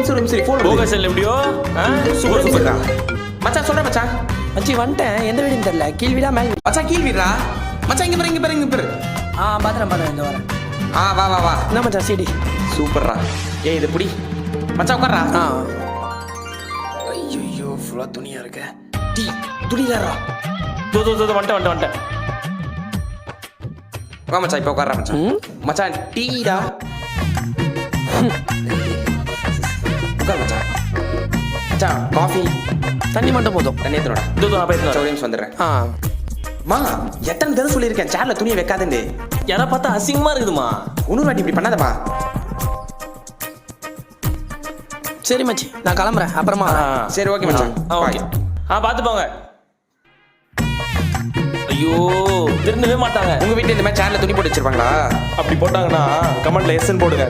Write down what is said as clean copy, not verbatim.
ஒரு நிமிஷம் ஃபோன் போக செல் எப்படியோ சூப்பர் சூப்பர்டா மச்சான் சொல்றேன் மச்சான் மச்சி வந்துட்டேன் எந்த வீடுன்னு தெரியல கீழ் வீடா மேல் வீடு மச்சான் கீழ் வீடுடா மச்சான் இங்க பாரு பாத்திரம் இந்த வரேன் வா என்ன மச்சான் சிடி சூப்பர்ரா ஏய் இது புடி மச்சான் உட்கார்றா ஐயோ ஃபுல்லா துணியா இருக்க டீ துணிதாரா வந்துட்டேன் வா மச்சான் இப்போ உட்கார்றா மச்சான் மச்சான் டீடா உட்கார் மச்சான் மச்சான் காஃபி தண்ணி மட்டும் போதும் தண்ணி ஏத்தனடா நான் போயிட்டு ஒரு நிமிஷம் வந்துடுறேன் மா எத்தனை தடவை சொல்லியிருக்கேன் சேர்ல துணியை வைக்காதேன்னு யாரா பார்த்தா அசிங்கமா இருக்குதுமா இன்னொரு வாட்டி இப்படி பண்ணாதம்மா சரி மச்சி நான் கிளம்புறேன் அப்புறமா சரி ஓகே மச்சான் ஓகே பார்த்து போங்க ஐயோ திருந்தவே மாட்டாங்க உங்க வீட்டுல இந்த மாதிரி சேர்ல துணி போட்டு வச்சிருப்பாங்களா அப்படி போட்டாங்கன்னா கமெண்ட்ல எஸ்ன்னு போடுங்க